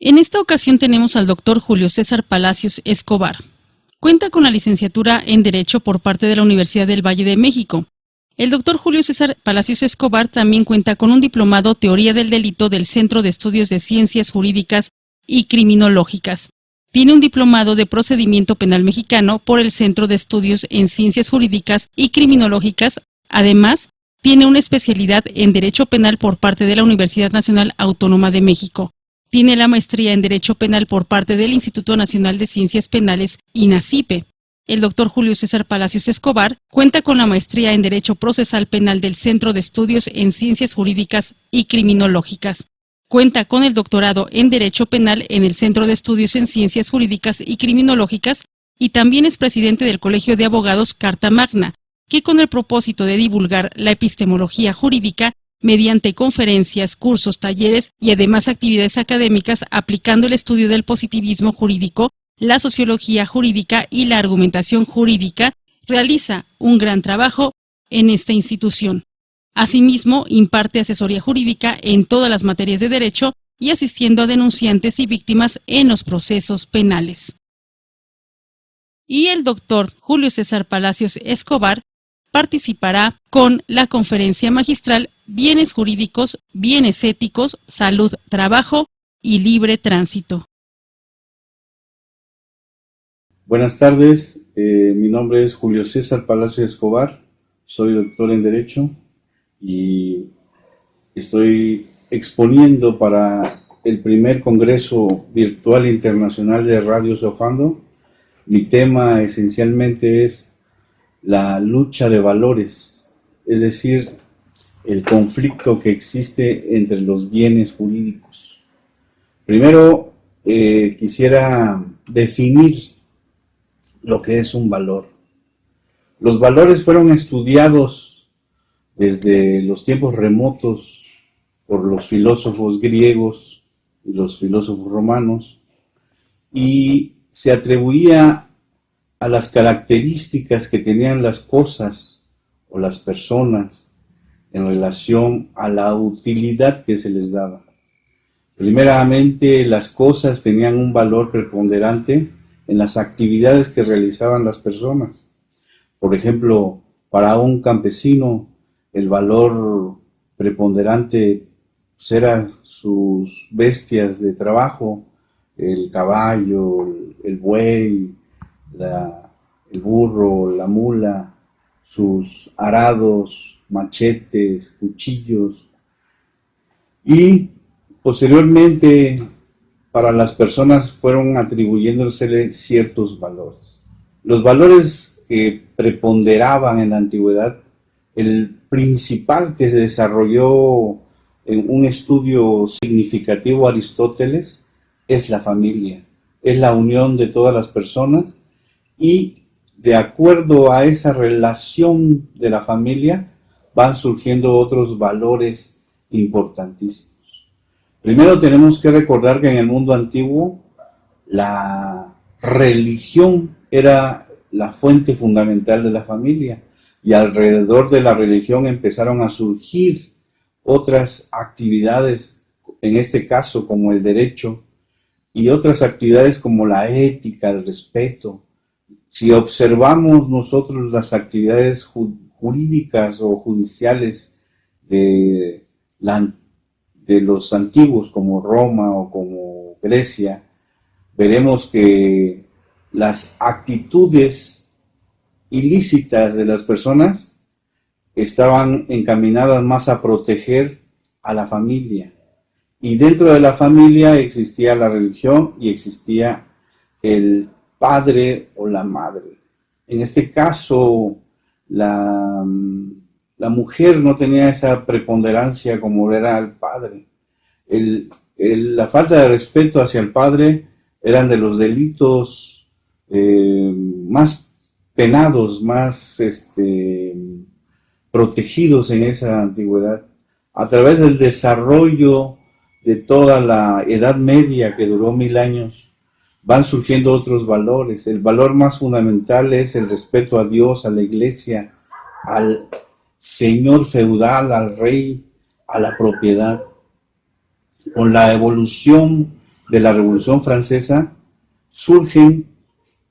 En esta ocasión tenemos al doctor Julio César Palacios Escobar. Cuenta con la licenciatura en Derecho por parte de la Universidad del Valle de México. El doctor Julio César Palacios Escobar también cuenta con un diplomado Teoría del Delito del Centro de Estudios de Ciencias Jurídicas y Criminológicas. Tiene un diplomado de Procedimiento Penal Mexicano por el Centro de Estudios en Ciencias Jurídicas y Criminológicas. Además, tiene una especialidad en Derecho Penal por parte de la Universidad Nacional Autónoma de México. Tiene la maestría en Derecho Penal por parte del Instituto Nacional de Ciencias Penales, INACIPE. El doctor Julio César Palacios Escobar cuenta con la maestría en Derecho Procesal Penal del Centro de Estudios en Ciencias Jurídicas y Criminológicas. Cuenta con el doctorado en Derecho Penal en el Centro de Estudios en Ciencias Jurídicas y Criminológicas y también es presidente del Colegio de Abogados Carta Magna, que con el propósito de divulgar la epistemología jurídica mediante conferencias, cursos, talleres y además actividades académicas aplicando el estudio del positivismo jurídico, la sociología jurídica y la argumentación jurídica, realiza un gran trabajo en esta institución. Asimismo, imparte asesoría jurídica en todas las materias de derecho y asistiendo a denunciantes y víctimas en los procesos penales. Y el doctor Julio César Palacios Escobar participará con la conferencia magistral Bienes Jurídicos, Bienes Éticos, Salud, Trabajo y Libre Tránsito. Buenas tardes, mi nombre es Julio César Palacios Escobar, soy doctor en Derecho y estoy exponiendo para el primer Congreso Virtual Internacional de Radio Sofando. Mi tema esencialmente es la lucha de valores, es decir, el conflicto que existe entre los bienes jurídicos. Primero, quisiera definir lo que es un valor. Los valores fueron estudiados desde los tiempos remotos por los filósofos griegos y los filósofos romanos y se atribuía a las características que tenían las cosas o las personas en relación a la utilidad que se les daba. Primeramente, las cosas tenían un valor preponderante en las actividades que realizaban las personas. Por ejemplo, para un campesino, el valor preponderante eran sus bestias de trabajo, el caballo, el buey, el burro, la mula, sus arados, machetes, cuchillos. Y posteriormente, para las personas fueron atribuyéndosele ciertos valores. Los valores que preponderaban en la antigüedad, el principal que se desarrolló en un estudio significativo Aristóteles, es la familia, es la unión de todas las personas y de acuerdo a esa relación de la familia van surgiendo otros valores importantísimos. Primero tenemos que recordar que en el mundo antiguo la religión era la fuente fundamental de la familia y alrededor de la religión empezaron a surgir otras actividades, en este caso como el derecho, y otras actividades como la ética, el respeto. Si observamos nosotros las actividades jurídicas o judiciales de los antiguos como Roma o como Grecia, veremos que las actitudes ilícitas de las personas estaban encaminadas más a proteger a la familia. Y dentro de la familia existía la religión y existía el padre o la madre. En este caso, la mujer no tenía esa preponderancia como era el padre. La falta de respeto hacia el padre eran de los delitos más penados, más protegidos en esa antigüedad. A través del desarrollo de toda la Edad Media, que duró 1000 años, van surgiendo otros valores. El valor más fundamental es el respeto a Dios, a la iglesia, al señor feudal, al rey, a la propiedad. Con la evolución de la Revolución Francesa surgen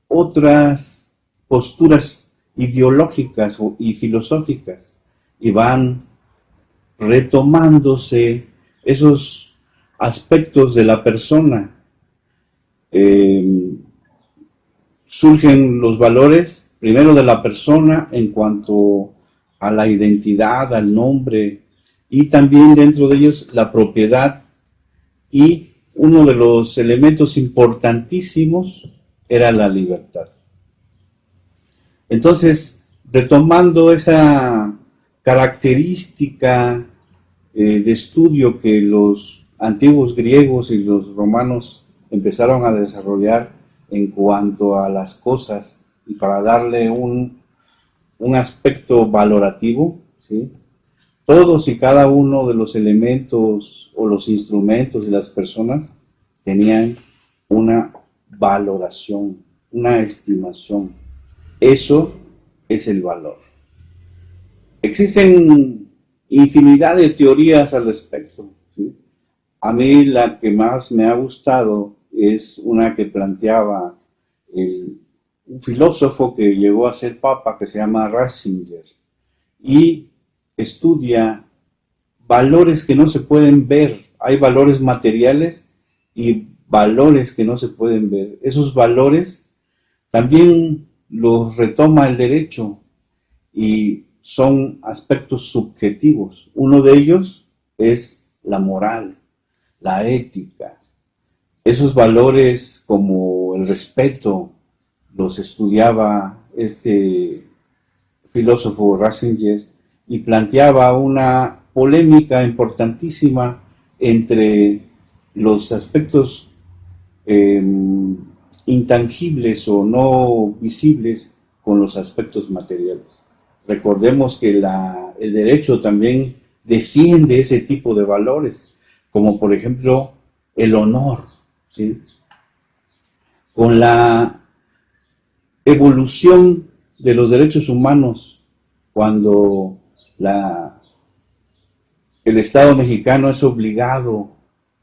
otras posturas ideológicas y filosóficas y van retomándose esos aspectos de la persona. Surgen los valores, primero de la persona en cuanto a la identidad, al nombre, y también dentro de ellos la propiedad, y uno de los elementos importantísimos era la libertad. Entonces, retomando esa característica de estudio que los antiguos griegos y los romanos empezaron a desarrollar en cuanto a las cosas y para darle un aspecto valorativo, ¿sí? Todos y cada uno de los elementos o los instrumentos de las personas tenían una valoración, una estimación. Eso es el valor. Existen infinidad de teorías al respecto, ¿sí? A mí la que más me ha gustado es una que planteaba un filósofo que llegó a ser papa que se llama Ratzinger y estudia valores que no se pueden ver. Hay valores materiales y valores que no se pueden ver. Esos valores también los retoma el derecho y son aspectos subjetivos. Uno de ellos es la moral, la ética. Esos valores como el respeto los estudiaba este filósofo Ratzinger y planteaba una polémica importantísima entre los aspectos intangibles o no visibles con los aspectos materiales. Recordemos que el derecho también defiende ese tipo de valores, como por ejemplo el honor, ¿sí? Con la evolución de los derechos humanos, cuando el Estado mexicano es obligado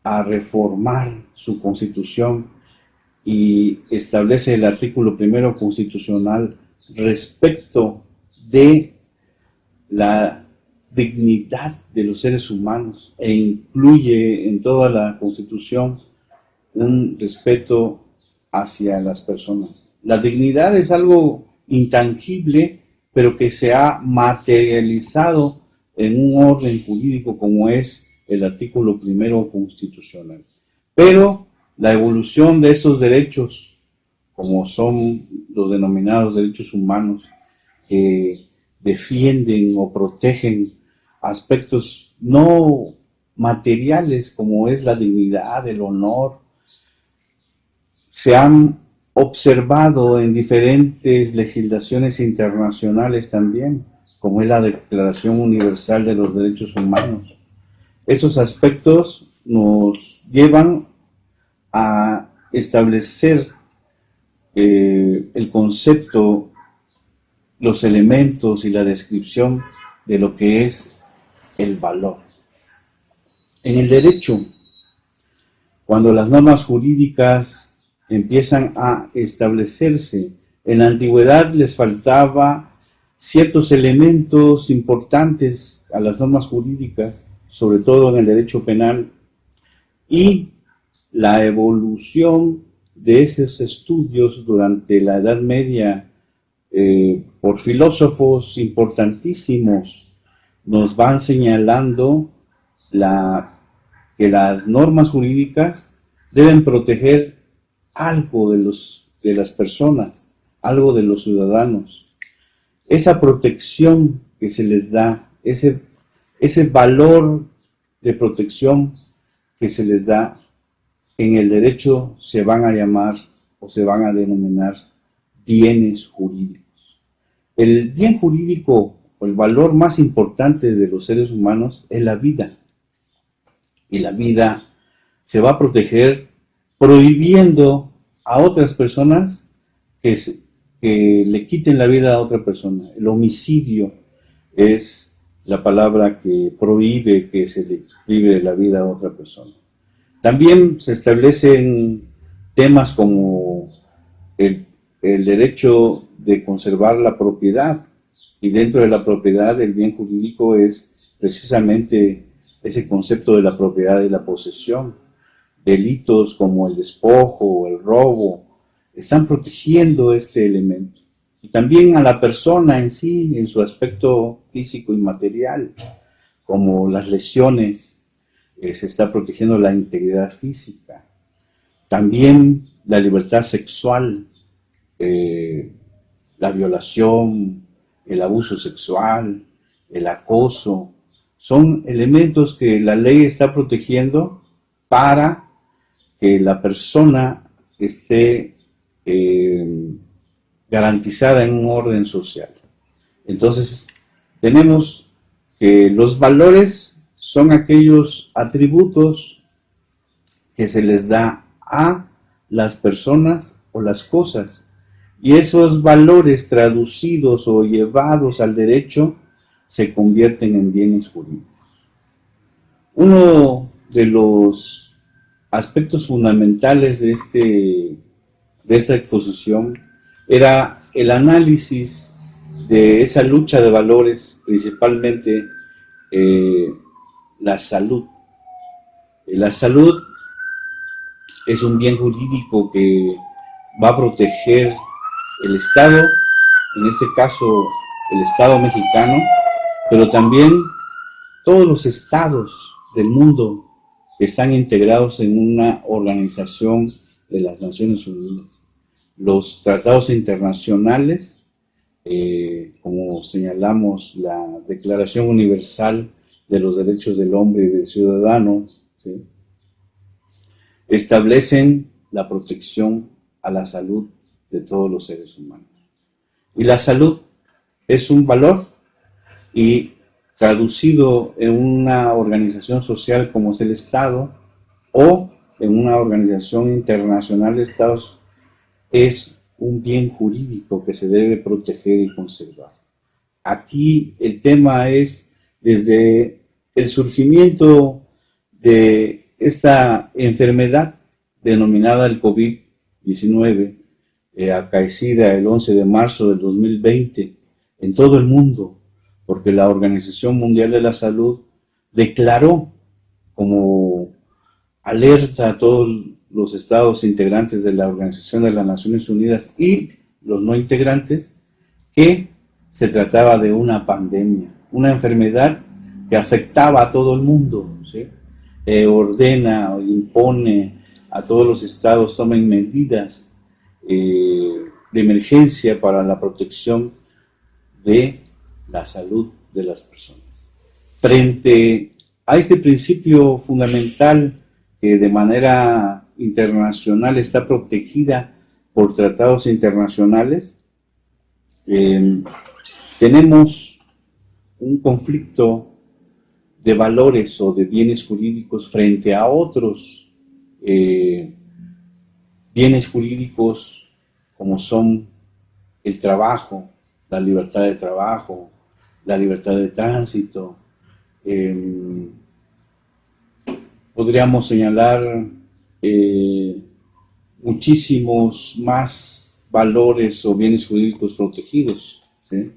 a reformar su constitución y establece el artículo 1 constitucional respecto de la dignidad de los seres humanos e incluye en toda la constitución un respeto hacia las personas. La dignidad es algo intangible, pero que se ha materializado en un orden jurídico como es el artículo 1 constitucional. Pero la evolución de esos derechos, como son los denominados derechos humanos, que defienden o protegen aspectos no materiales como es la dignidad, el honor, se han observado en diferentes legislaciones internacionales también, como es la Declaración Universal de los Derechos Humanos. Estos aspectos nos llevan a establecer el concepto, los elementos y la descripción de lo que es el valor. En el derecho, cuando las normas jurídicas empiezan a establecerse, en la antigüedad les faltaba ciertos elementos importantes a las normas jurídicas, sobre todo en el derecho penal, y la evolución de esos estudios durante la Edad Media por filósofos importantísimos nos van señalando que las normas jurídicas deben proteger algo de las personas, algo de los ciudadanos. Esa protección que se les da, ese valor de protección que se les da, en el derecho se van a llamar o se van a denominar bienes jurídicos. El bien jurídico o el valor más importante de los seres humanos es la vida. Y la vida se va a proteger prohibiendo a otras personas que le quiten la vida a otra persona. El homicidio es la palabra que prohíbe que se le prive de la vida a otra persona. También se establecen temas como el, el derecho de conservar la propiedad, y dentro de la propiedad el bien jurídico es precisamente ese concepto de la propiedad y la posesión. Delitos como el despojo o el robo están protegiendo este elemento. Y también a la persona en sí, en su aspecto físico y material, como las lesiones, se está protegiendo la integridad física. También la libertad sexual, eh, la violación, el abuso sexual, el acoso, son elementos que la ley está protegiendo para que la persona esté garantizada en un orden social. Entonces, tenemos que los valores son aquellos atributos que se les da a las personas o las cosas. Y esos valores traducidos o llevados al derecho se convierten en bienes jurídicos. Uno de los aspectos fundamentales de esta exposición era el análisis de esa lucha de valores, principalmente la salud. La salud es un bien jurídico que va a proteger el Estado, en este caso el Estado mexicano, pero también todos los estados del mundo que están integrados en una organización de las Naciones Unidas. Los tratados internacionales, como señalamos la Declaración Universal de los Derechos del Hombre y del Ciudadano, ¿sí?, establecen la protección a la salud de todos los seres humanos. Y la salud es un valor, y traducido en una organización social como es el Estado o en una organización internacional de Estados, es un bien jurídico que se debe proteger y conservar. Aquí el tema es desde el surgimiento de esta enfermedad denominada el COVID-19, acaecida el 11 de marzo del 2020 en todo el mundo, porque la Organización Mundial de la Salud declaró como alerta a todos los estados integrantes de la Organización de las Naciones Unidas y los no integrantes que se trataba de una pandemia, una enfermedad que afectaba a todo el mundo, ¿sí? Ordena o impone a todos los estados tomen medidas de emergencia para la protección de la salud de las personas. Frente a este principio fundamental que de manera internacional está protegida por tratados internacionales, tenemos un conflicto de valores o de bienes jurídicos frente a otros bienes jurídicos como son el trabajo, la libertad de trabajo, la libertad de tránsito. Podríamos señalar muchísimos más valores o bienes jurídicos protegidos, ¿sí?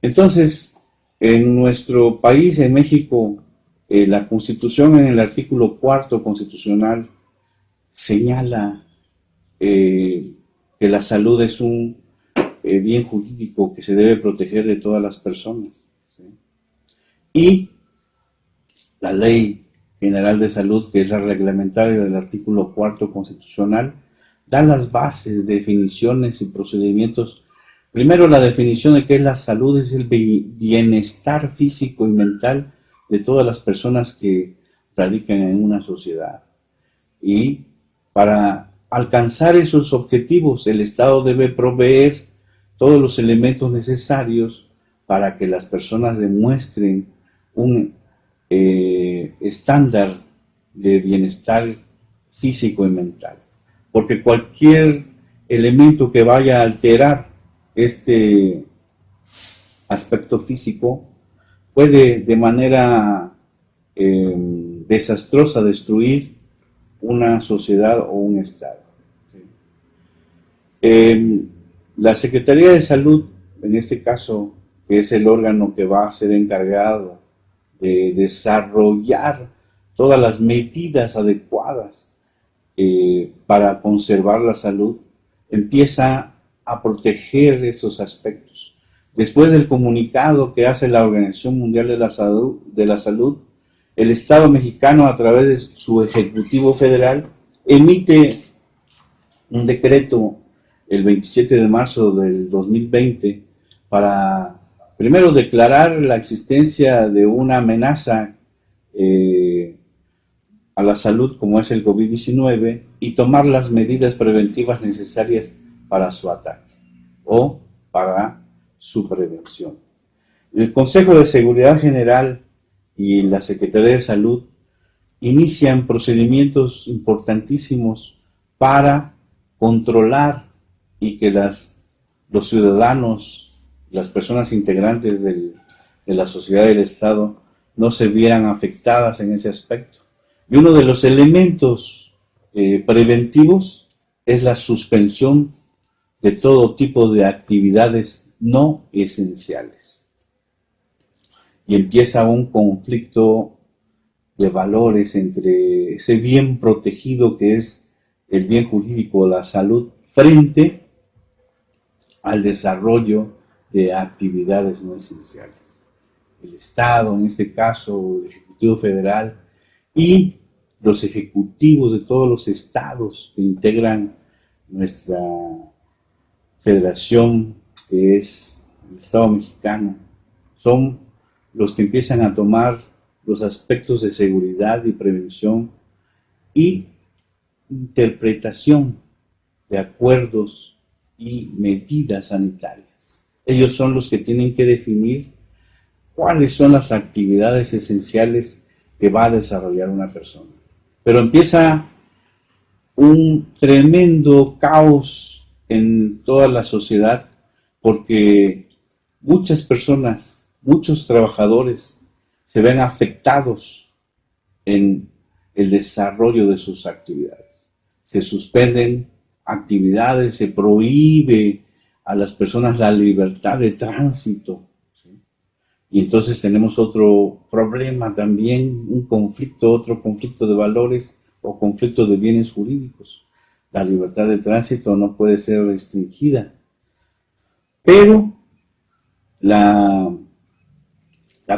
Entonces, en nuestro país, en México, la Constitución en el artículo 4 constitucional señala que la salud es un bien jurídico que se debe proteger de todas las personas, ¿sí? Y la Ley General de Salud, que es la reglamentaria del artículo 4 constitucional, da las bases, definiciones y procedimientos. Primero, la definición de qué es la salud: es el bienestar físico y mental de todas las personas que radican en una sociedad. Y para alcanzar esos objetivos, el Estado debe proveer todos los elementos necesarios para que las personas demuestren un estándar de bienestar físico y mental. Porque cualquier elemento que vaya a alterar este aspecto físico puede de manera desastrosa destruir una sociedad o un estado. La Secretaría de Salud, en este caso, que es el órgano que va a ser encargado de desarrollar todas las medidas adecuadas para conservar la salud, empieza a proteger esos aspectos. Después del comunicado que hace la Organización Mundial de la Salud, el Estado mexicano, a través de su Ejecutivo Federal, emite un decreto el 27 de marzo del 2020 para, primero, declarar la existencia de una amenaza a la salud como es el COVID-19 y tomar las medidas preventivas necesarias para su ataque o para su prevención. El Consejo de Seguridad General y la Secretaría de Salud inician procedimientos importantísimos para controlar y que los ciudadanos, las personas integrantes de la sociedad y del Estado no se vieran afectadas en ese aspecto. Y uno de los elementos preventivos es la suspensión de todo tipo de actividades no esenciales. Y empieza un conflicto de valores entre ese bien protegido que es el bien jurídico de la salud frente al desarrollo de actividades no esenciales. El Estado, en este caso el Ejecutivo Federal y los ejecutivos de todos los estados que integran nuestra federación, que es el Estado mexicano, son los que empiezan a tomar los aspectos de seguridad y prevención y interpretación de acuerdos y medidas sanitarias. Ellos son los que tienen que definir cuáles son las actividades esenciales que va a desarrollar una persona. Pero empieza un tremendo caos en toda la sociedad porque muchas personas, muchos trabajadores se ven afectados en el desarrollo de sus actividades. Se suspenden actividades, se prohíbe a las personas la libertad de tránsito. ¿Sí? Y entonces tenemos otro problema también, otro conflicto de valores o conflicto de bienes jurídicos. La libertad de tránsito no puede ser restringida, pero la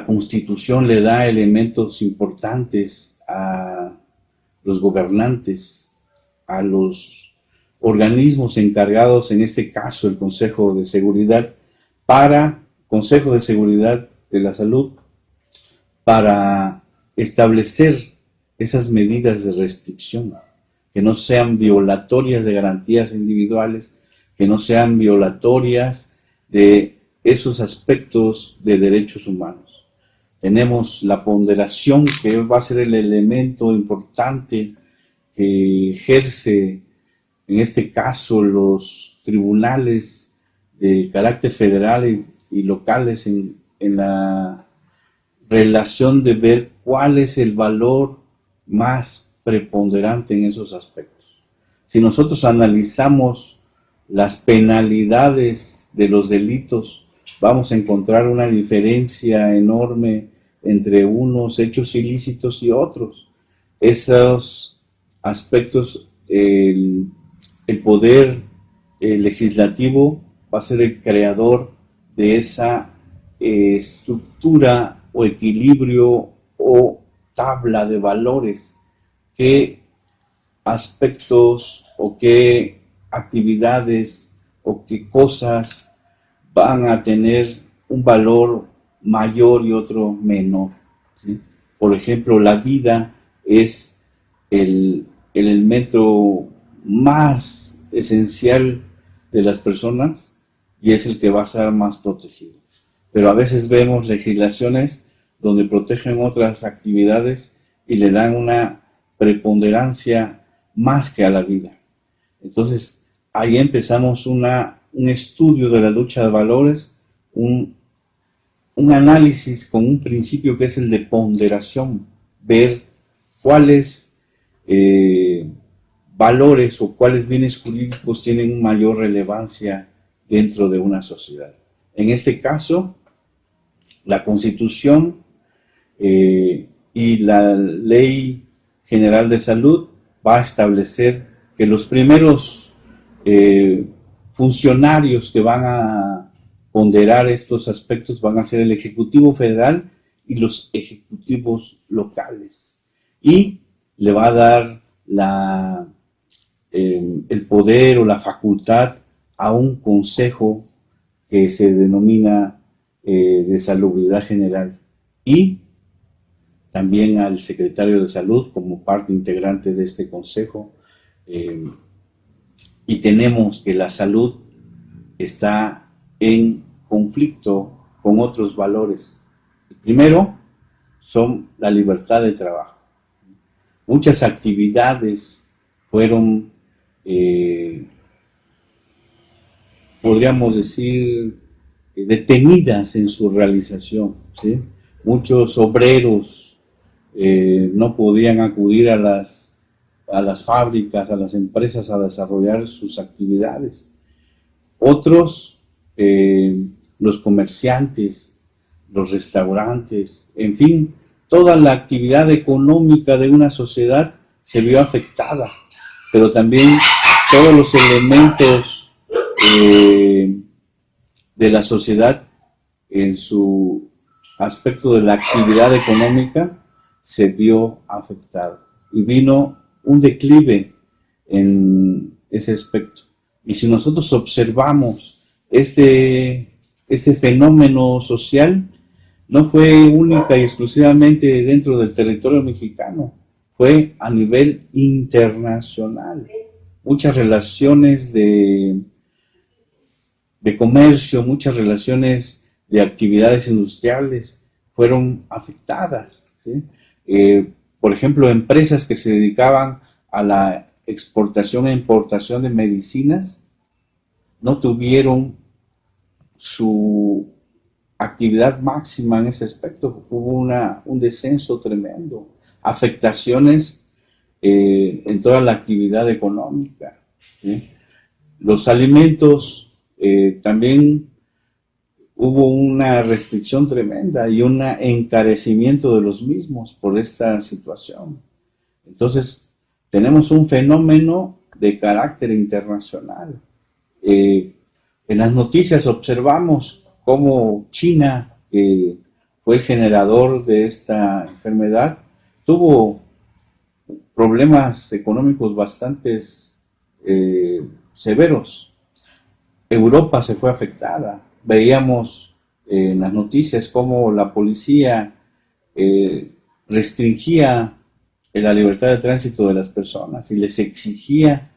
Constitución le da elementos importantes a los gobernantes, a los organismos encargados, en este caso el Consejo de Seguridad de la Salud, para establecer esas medidas de restricción, que no sean violatorias de garantías individuales, que no sean violatorias de esos aspectos de derechos humanos. Tenemos la ponderación, que va a ser el elemento importante que ejerce, en este caso, los tribunales de carácter federal y locales en la relación de ver cuál es el valor más preponderante en esos aspectos. Si nosotros analizamos las penalidades de los delitos, vamos a encontrar una diferencia enorme entre unos hechos ilícitos y otros. Esos aspectos, el poder legislativo va a ser el creador de esa estructura o equilibrio o tabla de valores, qué aspectos o qué actividades o qué cosas van a tener un valor mayor y otro menor. ¿Sí? Por ejemplo, la vida es el elemento más esencial de las personas y es el que va a ser más protegido. Pero a veces vemos legislaciones donde protegen otras actividades y le dan una preponderancia más que a la vida. Entonces, ahí empezamos un estudio de la lucha de valores, un análisis con un principio que es el de ponderación, ver cuáles valores o cuáles bienes jurídicos tienen mayor relevancia dentro de una sociedad. En este caso, la Constitución y la Ley General de Salud va a establecer que los primeros funcionarios que van a ponderar estos aspectos van a ser el Ejecutivo Federal y los ejecutivos locales. Y le va a dar el poder o la facultad a un consejo que se denomina de salubridad general y también al secretario de salud como parte integrante de este consejo. Y tenemos que la salud está en conflicto con otros valores. El primero son la libertad de trabajo. Muchas actividades fueron, podríamos decir, detenidas en su realización, ¿sí? Muchos obreros no podían acudir a las fábricas, a las empresas a desarrollar sus actividades. Otros, los comerciantes, los restaurantes, en fin, toda la actividad económica de una sociedad se vio afectada, pero también todos los elementos de la sociedad en su aspecto de la actividad económica se vio afectado y vino un declive en ese aspecto. Y si nosotros observamos este fenómeno social, no fue única y exclusivamente dentro del territorio mexicano, fue a nivel internacional. Muchas relaciones de comercio, muchas relaciones de actividades industriales fueron afectadas, ¿sí? Por ejemplo, empresas que se dedicaban a la exportación e importación de medicinas no tuvieron su actividad máxima en ese aspecto. Hubo un descenso tremendo, afectaciones en toda la actividad económica, ¿sí? Los alimentos también hubo una restricción tremenda y un encarecimiento de los mismos por esta situación. Entonces, tenemos un fenómeno de carácter internacional. En las noticias observamos cómo China, que fue el generador de esta enfermedad, tuvo problemas económicos bastante severos. Europa se fue afectada. Veíamos en las noticias cómo la policía restringía la libertad de tránsito de las personas y les exigía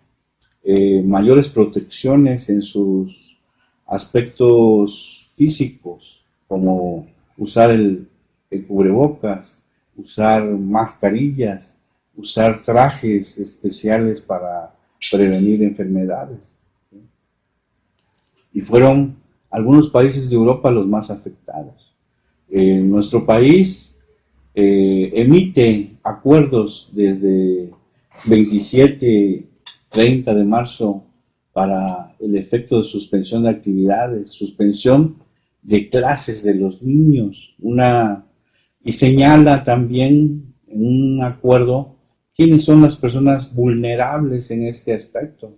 mayores protecciones en sus aspectos físicos, como usar el cubrebocas, usar mascarillas, usar trajes especiales para prevenir enfermedades. Y fueron algunos países de Europa los más afectados. Nuestro país emite acuerdos desde 27, 30 de marzo para el efecto de suspensión de actividades, suspensión de clases de los niños, y señala también en un acuerdo quiénes son las personas vulnerables en este aspecto.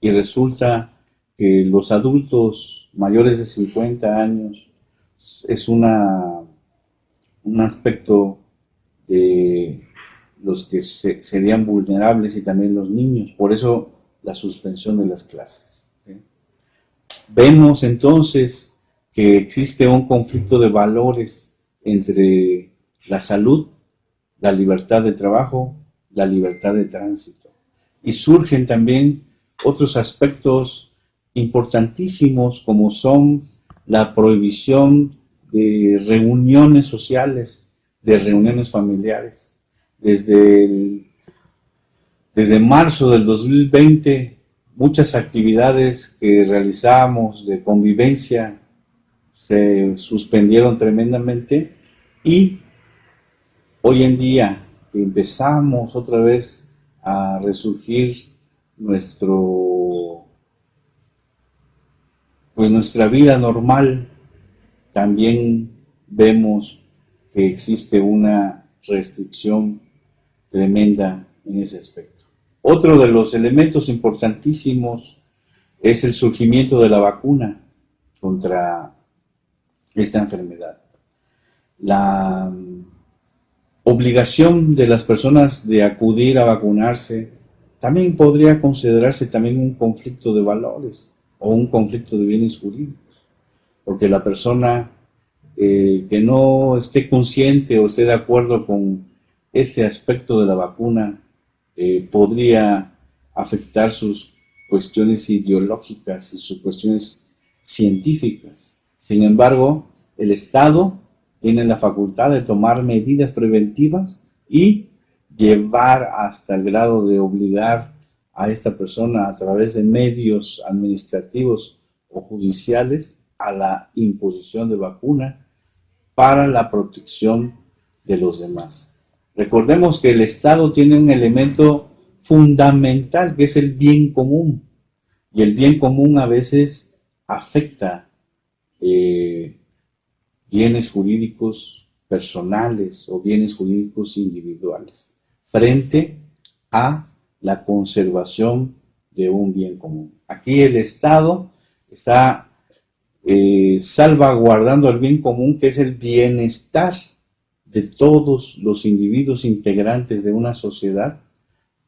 Y resulta que los adultos mayores de 50 años es un aspecto de los que serían vulnerables y también los niños. Por eso la suspensión de las clases, ¿sí? Vemos entonces que existe un conflicto de valores entre la salud, la libertad de trabajo, la libertad de tránsito. Y surgen también otros aspectos importantísimos como son la prohibición de reuniones sociales, de reuniones familiares. Desde marzo del 2020, muchas actividades que realizábamos de convivencia se suspendieron tremendamente y hoy en día que empezamos otra vez a resurgir nuestra vida normal, también vemos que existe una restricción tremenda en ese aspecto. Otro de los elementos importantísimos es el surgimiento de la vacuna contra esta enfermedad. La obligación de las personas de acudir a vacunarse también podría considerarse también un conflicto de valores o un conflicto de bienes jurídicos, porque la persona que no esté consciente o esté de acuerdo con este aspecto de la vacuna podría afectar sus cuestiones ideológicas y sus cuestiones científicas. Sin embargo, el Estado tiene la facultad de tomar medidas preventivas y llevar hasta el grado de obligar a esta persona a través de medios administrativos o judiciales a la imposición de vacuna para la protección de los demás. Recordemos que el Estado tiene un elemento fundamental que es el bien común, y el bien común a veces afecta bienes jurídicos personales o bienes jurídicos individuales frente a la conservación de un bien común. Aquí el Estado está salvaguardando el bien común, que es el bienestar de todos los individuos integrantes de una sociedad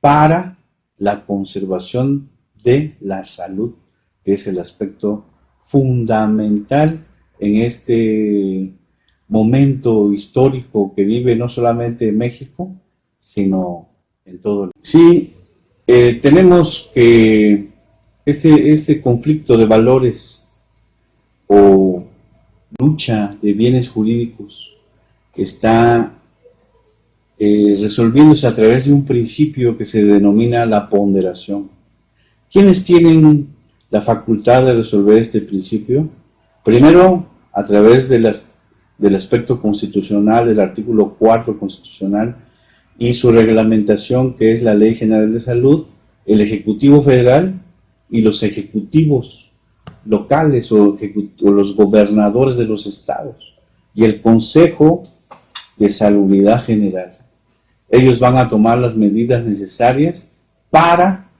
para la conservación de la salud, que es el aspecto fundamental en este momento histórico que vive no solamente México, sino en todo el mundo. Sí, tenemos que este conflicto de valores o lucha de bienes jurídicos está resolviéndose a través de un principio que se denomina la ponderación. ¿Quiénes tienen la facultad de resolver este principio? Primero, a través del aspecto constitucional, del artículo 4 constitucional y su reglamentación, que es la Ley General de Salud, el Ejecutivo Federal y los ejecutivos locales o los gobernadores de los estados y el Consejo de Salubridad General. Ellos van a tomar las medidas necesarias para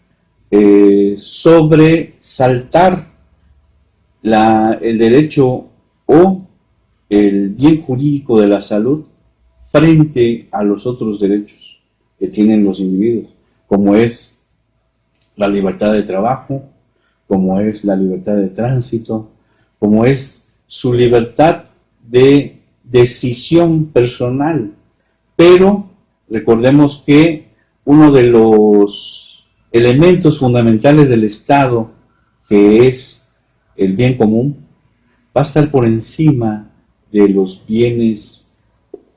sobresaltar el derecho o el bien jurídico de la salud frente a los otros derechos que tienen los individuos, como es la libertad de trabajo, como es la libertad de tránsito, como es su libertad de decisión personal. Pero recordemos que uno de los elementos fundamentales del Estado, que es el bien común, va a estar por encima de los bienes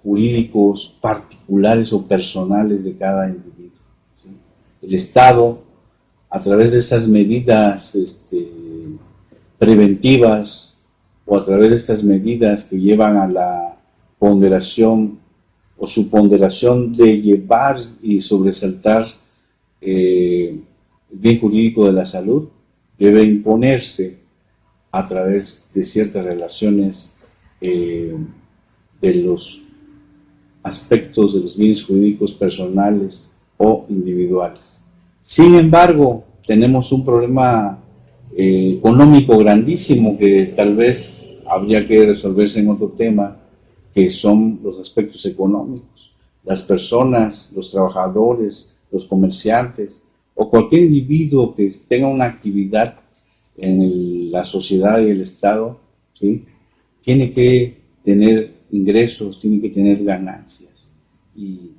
jurídicos particulares o personales de cada individuo, ¿sí? El Estado, a través de estas medidas preventivas o a través de estas medidas que llevan a la ponderación o su ponderación de llevar y sobresaltar el bien jurídico de la salud, debe imponerse a través de ciertas relaciones de los aspectos de los bienes jurídicos personales o individuales. Sin embargo, tenemos un problema económico grandísimo que tal vez habría que resolverse en otro tema, que son los aspectos económicos. Las personas, los trabajadores, los comerciantes o cualquier individuo que tenga una actividad en la sociedad y el Estado, ¿sí?, tiene que tener ingresos, tiene que tener ganancias. Y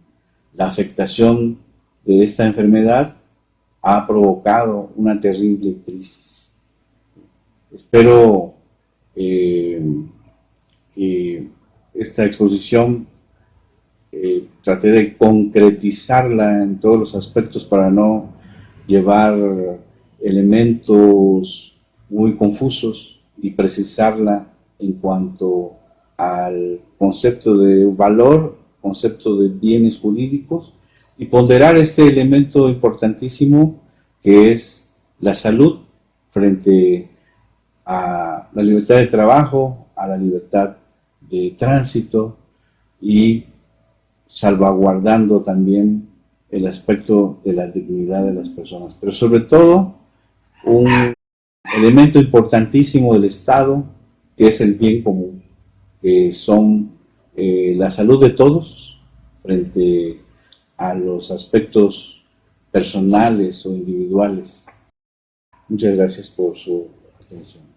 la afectación de esta enfermedad ha provocado una terrible crisis. Espero que esta exposición traté de concretizarla en todos los aspectos para no llevar elementos muy confusos y precisarla en cuanto al concepto de valor concepto de bienes jurídicos y ponderar este elemento importantísimo que es la salud frente a la libertad de trabajo, a la libertad de tránsito y salvaguardando también el aspecto de la dignidad de las personas. Pero sobre todo, un elemento importantísimo del Estado, que es el bien común, que son la salud de todos frente a los aspectos personales o individuales. Muchas gracias por su atención.